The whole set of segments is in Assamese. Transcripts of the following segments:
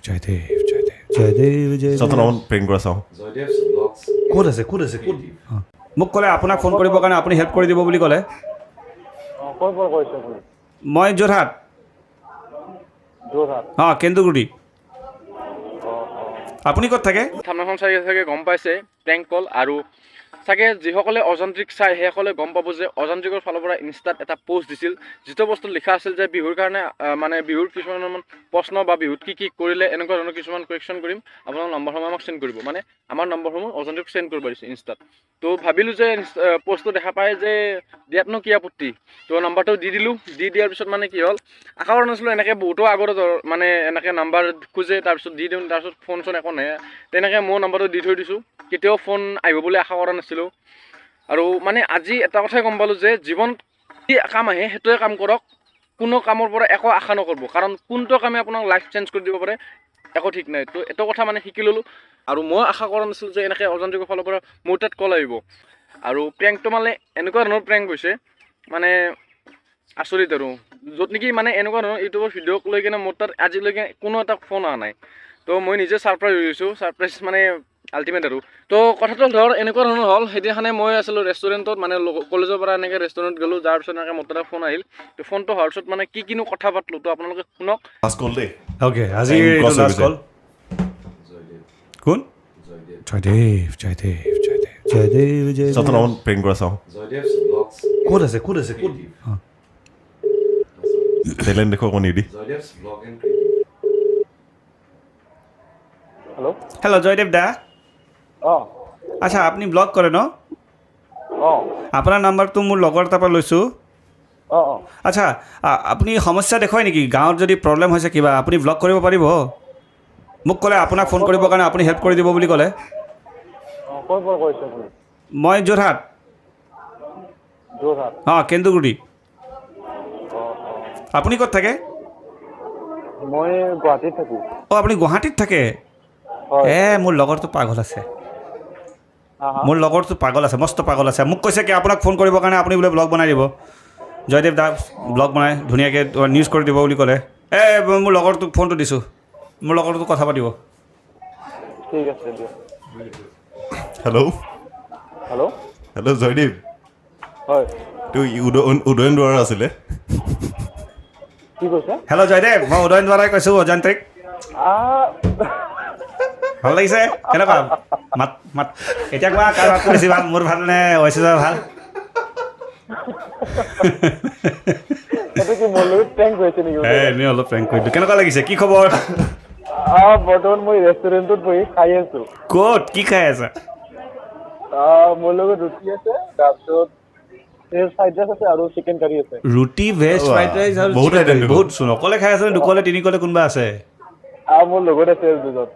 Jaydev. Satanaon prank কৰা চাওঁ Jaydev's vlogs. ক'ত আছে মোক ক'লে আপোনাক ফোন কৰিবৰ কাৰণে আপুনি হেল্প কৰি দিব বুলি ক'লে ক'ৰ পৰা কৈছে আপুনি? মই যোৰহাট যোৰহাট। অঁ কেন্দুগুৰি আপুনি ক'ত থাকে থামনাখন চাই চাগে গম পাইছে প্ৰেংক কল আৰু চাগে যিসকলে অজান্ত্ৰিক চাই সেইসকলে গম পাব যে অজান্ত্ৰিকৰ ফালৰ পৰা ইনষ্টাত এটা পোষ্ট দিছিল যিটো পোষ্টত লিখা আছিল যে বিহুৰ কাৰণে মানে বিহুৰ কিছুমান প্ৰশ্ন বা বিহুত কি কি কৰিলে এনেকুৱা ধৰণৰ কিছুমান কুৱেশ্যন কৰিম আপোনাৰ নম্বৰসমূহ আমাক চেণ্ড কৰিব মানে আমাৰ নম্বৰসমূহ অজান্ত্ৰিক চেণ্ড কৰিব দিছে ইনষ্টাত তো ভাবিলোঁ যে পোষ্টটো দেখা পায় যে দিয়াতনো কি আপত্তি তো নাম্বাৰটো দি দিলোঁ দি দিয়াৰ পিছত মানে কি হ'ল আশা কৰা নাছিলোঁ এনেকৈ বহুতো আগতে মানে এনেকৈ নাম্বাৰ খোজে তাৰপিছত দি দিওঁ তাৰপিছত ফোন চোন একো নাই তেনেকৈ মোৰ নাম্বাৰটো দি থৈ দিছোঁ কেতিয়াও ফোন আহিব বুলি আশা কৰা নাছিলোঁ আৰু মানে আজি এটা কথাই গম পালোঁ যে জীৱনত কি কাম আহে সেইটোৱে কাম কৰক কোনো কামৰ পৰা একো আশা নকৰিব কাৰণ কোনটো কামে আপোনাক লাইফ চেঞ্জ কৰি দিব পাৰে একো ঠিক নাই তো এইটো কথা মানে শিকি ল'লোঁ আৰু মই আশা কৰা নাছিলোঁ যে এনেকৈ অজান্ত্ৰিকৰ ফালৰ পৰা মোৰ তাত কল আহিব আৰু প্ৰেংকটো মানে এনেকুৱা ধৰণৰ প্ৰেংক হৈছে মানে আচৰিত আৰু য'ত নেকি মানে এনেকুৱা ধৰণৰ ইউটিউবৰ ভিডিঅ'ক লৈ কিনে মোৰ তাত আজিলৈকে কোনো এটা ফোন অহা নাই তো মই নিজে ছাৰপ্ৰাইজ হৈছোঁ ছাৰপ্ৰাইজ মানে আল্টিমেট আৰু তো কথাটো ধৰ এনেকুৱা ধৰণৰ হ'ল সেইদিনাখনে মই আছিলোঁ ৰেষ্টুৰেণ্টত মানে কলেজৰ পৰা এনেকৈ ৰেষ্টুৰেণ্ট গ'লোঁ যাৰ পিছত এনেকৈ মোৰ তাত ফোন আহিল তো ফোনটো হোৱাৰ পিছত মানে কিনো কথা পাতলোঁ তো আপোনালোকে শুনক লাষ্ট কল দেই অ'কে আজি Cross লাষ্ট কল কোন জয়দেৱ Satanaon prank কৰা চাওঁ Jaydev's vlogs. ক'ত আছে অঁ টেলেণ্ট দেখুৱাব নিদি Jaydev's vlog and creative. Hello' Jaydev দা অঁ আচ্ছা আপুনি ব্লগ কৰে ন অঁ আপোনাৰ নাম্বাৰটো মোৰ লগৰ এটাৰ পৰা লৈছোঁ অঁ অঁ আচ্ছা আপুনি সমস্যা দেখুৱাই নেকি গাঁৱত যদি প্ৰব্লেম হৈছে কিবা আপুনি ব্লগ কৰিব পাৰিব মোক ক'লে আপোনাক ফোন কৰিবৰ কাৰণে আপুনি হেল্প কৰি দিব বুলি ক'লে অঁ ক'ৰ পৰা কৈছে আপুনি? মই যোৰহাট যোৰহাট। অঁ কেন্দুগুৰি অঁ অঁ আপুনি ক'ত থাকে মই গুৱাহাটীত থাকোঁ। অঁ আপুনি গুৱাহাটীত থাকে হয়। মোৰ লগৰটো পাগল আছে হা হা মোৰ লগৰটো পাগল আছে মস্ত পাগল আছে মোক কৈছে কি আপোনাক ফোন কৰিবৰ কাৰণে আপুনি বোলে ব্লগ বনাই দিব জয়দেৱ দা ব্লগ বনাই ধুনীয়াকৈ নিউজ কৰি দিব বুলি ক'লে মোৰ লগৰটোক ফোনটো দিছোঁ মোৰ লগৰটোক কথা পাতিব ঠিক আছে দিয়ক। হেল্ল' হেল্ল' হেল্ল' জয়দেৱ হয় তো উদয়ন দুৱাৰা আছিলে কি কৈছে? হেল্ল' জয়দেৱ মই উদয়ন দ্বাৰাই কৈছোঁ অজান্ত্ৰিক ভাল লাগিছে কেনেকুৱা মাত মাত এতিয়া কোৱা কাৰ মাতটো বেছি ভাল মোৰ ভাল নে ঐচিছৰ ভাল এইটো কি মোৰ লগত প্ৰেংক হৈছে নেকি? এনেই অলপ প্ৰেংক কৰিলোঁ কেনেকুৱা লাগিছে কি খবৰ বৰ্তমান মই ৰেষ্টুৰেণ্টত বহি খাই আছোঁ। ক'ত কি খাই আছা মোৰ লগত ৰুটি আছে তাৰপিছত ফ্ৰাইড ৰাইচ আছে আৰু চিকেন কাৰী আছে। ৰুটি ভেজ ফ্ৰাইড ৰাইচ আৰু বহুত chicken item curry। দেখোন। বহুত চোন অকলে খাই আছে নে দুকলে তিনিকলে কোনোবা আছে মোৰ লগত আছে দুজন।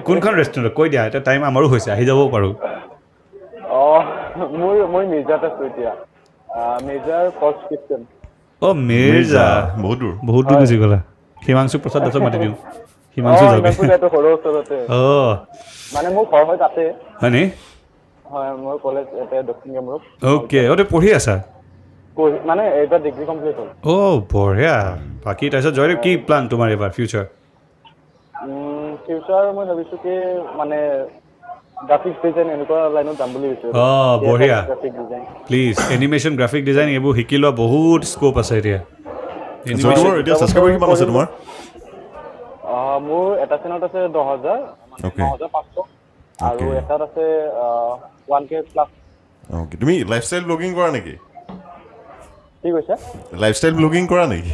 কোনখন ৰেষ্টুৰেণ্ট কৈ দিয়া এতিয়া টাইম আমাৰো হৈছে আহি যাবও পাৰোঁ অঁ মই মিৰ্জাত আছোঁ এতিয়া মিৰ্জাৰ ফাৰ্ষ্ট কিটচেন। অঁ মিৰ্জা বহুত দূৰ বহুত দূৰ গুচি গ'লা হিমাংশু প্ৰসাদ দাসক মাতি দিওঁ হিমাংশু যাওক ঘৰৰ ওচৰতে অঁ মানে মোৰ ঘৰ হয় তাতে হয়নি হয় মোৰ কলেজ ইয়াতে দক্ষিণ কামৰূপ অ'কে তই পঢ়ি আছা মানে এইবাৰ ডিগ্ৰী কমপ্লিট হ'ল। বঢ়িয়া বাকী তাৰপিছত জয়দেৱ কি প্লান তোমাৰ এইবাৰ ফিউচাৰ ফিউচাৰ মই ভাবিছোঁ কি মানে গ্ৰাফিক্স ডিজাইন এনেকুৱা লাইনত যাম বুলি ভাবিছোঁ। বঢ়িয়া graphic design please animation graphic design এইবোৰ শিকি লোৱা বহুত স্ক'প আছে এতিয়া জয়দেৱৰ এতিয়া ছাবস্ক্ৰাইবাৰ কিমান আছে তোমাৰ মোৰ এটা চেনেলত আছে 10,000 Okay. 9,500 আৰু Okay. এটাত আছে 1K প্লাছ। অ'কে তুমি লাইফষ্টাইল ব্লগিং কৰা নেকি কি কৈছে? লাইফষ্টাইল ব্লগিং কৰা নেকি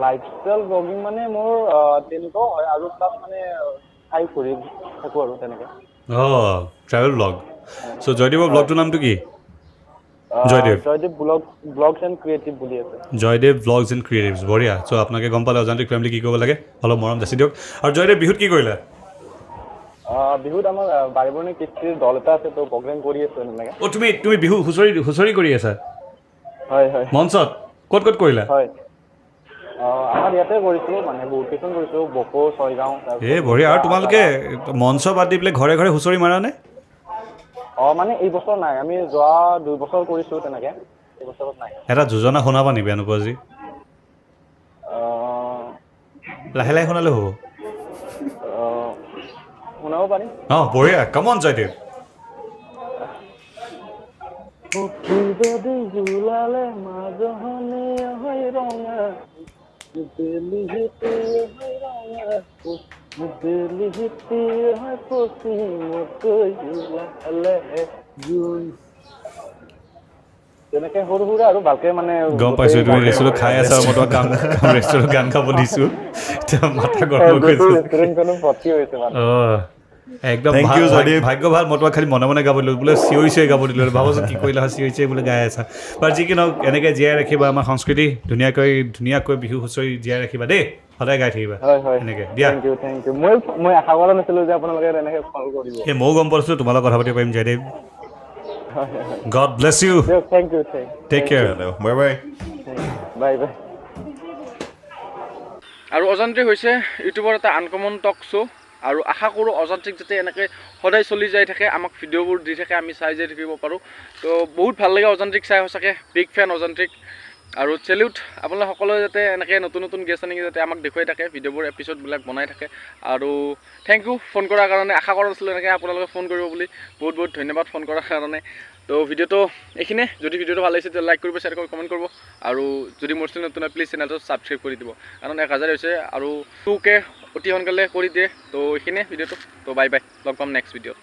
লাইফষ্টাইল ব্লগিং মানে মোৰ তেনেকুৱাও হয় আৰু প্লাছ মানে ঠাই ঘূৰি থাকোঁ আৰু তেনেকৈ। ট্ৰেভেল ব্লগ চ' জয়দেৱৰ ব্লগটোৰ নামটো কি Jaydev Jaydev blogs and creative বুলি আছে। জয়দেৱ ব্লগছ এণ্ড ক্ৰিয়েটিভছ বঢ়িয়া চ' আপোনালোকে গম পালে অজান্ত্ৰিক ফেমিলি কি কৰিব লাগে অলপ মৰম যাচি দিয়ক আৰু জয়দেৱ বিহুত কি কৰিলে বিহুত আমাৰ বাৰে বৰণী কৃষ্টিৰ দল এটা আছে তো প্ৰগ্ৰেম কৰি আছোঁ এনেকৈ। তুমি বিহু হুঁচৰি কৰি আছা হয় হয় মঞ্চত ক'ত কৰিলা হয় আমাৰ ইয়াতে কৰিছোঁ মানে বহুত কেইখন কৰিছোঁ বকো ছয়গাঁও। বঢ়িয়া আৰু তোমালোকে মঞ্চ বাদ দি পেলাই ঘৰে ঘৰে হুঁচৰি মাৰানে মানে এই বছৰ নাই আমি যোৱা 2 বছৰ কৰিছোঁ তেনেকৈ এই বছৰত নাই। এটা যোজনা শুনাবা নি বেয়া নোপোৱা যি লাহে লাহে শুনালে হ'ব শুনাব পাৰিম অঁ বঢ়িয়া কমন জয়দেৱ জোলালে মাজহনে হয় ৰঙা বেলিহিতে হয় ৰঙা বেলিহিতে হয় পশ্চিমতকৈ জোলালে জোন তেনেকে সৰু সুৰা আৰু ভালকে মানে গম পাইছোঁ তুমি ৰেষ্টুৰেণ্ট খাই আছা মই তোমাক ৰেষ্টুৰেণ্ট গান খাব দিছোঁ মাথা গৰম কৰিছোঁ ৰেষ্টুৰেণ্টখনো ভৰ্তি হৈছে মানে অঁ একদম Thank ভাল you, Jaydev. ভাগ্য ভাল মই তোমাক খালি মনে মনে গাব দিলোঁ বোলে চিঞৰি চিঞৰি গাব দিলোঁ ভাবচোন কি কৰিলা হয় চিঞৰি চিঞৰি বোলে গাই আছা বাৰু যি কি নহওক এনেকৈ জীয়াই ৰাখিবা আমাৰ সংস্কৃতি ধুনীয়াকৈ বিহু হুঁচৰি জীয়াই ৰাখিবা দেই সদায় গাই থাকিবা হয় এনেকৈ দিয়া থেংক ইউ মই আশা কৰা নাছিলোঁ যে আপোনালোকে তেনেকৈ কল কৰিব এই ময়ো গম পাইছোঁ তোমাৰ লগত কথা পাতিব পাৰিম Joydev God bless you thank you take care bye bye bye bye আৰু অজান্ত্ৰিক হৈছে ইউটিউবৰ এটা আনকমন টক শ্ব' আৰু আশা কৰোঁ অজান্ত্ৰিক যাতে এনেকৈ সদায় চলি যাই থাকে আমাক ভিডিঅ'বোৰ দি থাকে আমি চাই যাই থাকিব পাৰোঁ তো বহুত ভাল লাগে অজান্ত্ৰিক চাই সঁচাকৈ বিগ ফেন অজান্ত্ৰিক আৰু চেলিউট আপোনালোকে সকলোৱে যাতে এনেকৈ নতুন নতুন গেষ্ট আনি যাতে আমাক দেখুৱাই থাকে ভিডিঅ'বোৰ এপিছ'ডবিলাক বনাই থাকে আৰু থেংক ইউ ফোন কৰাৰ কাৰণে আশা কৰা নাছিলোঁ এনেকৈ আপোনালোকে ফোন কৰিব বুলি বহুত বহুত ধন্যবাদ ফোন কৰাৰ কাৰণে তো ভিডিঅ'টো এইখিনিয়ে যদি ভিডিঅ'টো ভাল লাগিছে তেতিয়া লাইক কৰিব শ্বেয়াৰ কৰিব কমেণ্ট কৰিব আৰু যদি মোৰ চেনেল নতুন হয় প্লিজ চেনেলটো ছাবস্ক্ৰাইব কৰি দিব কাৰণ 1000 হৈছে আৰু 2K অতি সোনকালে কৰি দিয়ে তো এইখিনিয়ে ভিডিঅ'টো তো বাই বাই লগ পাম নেক্সট ভিডিঅ'ত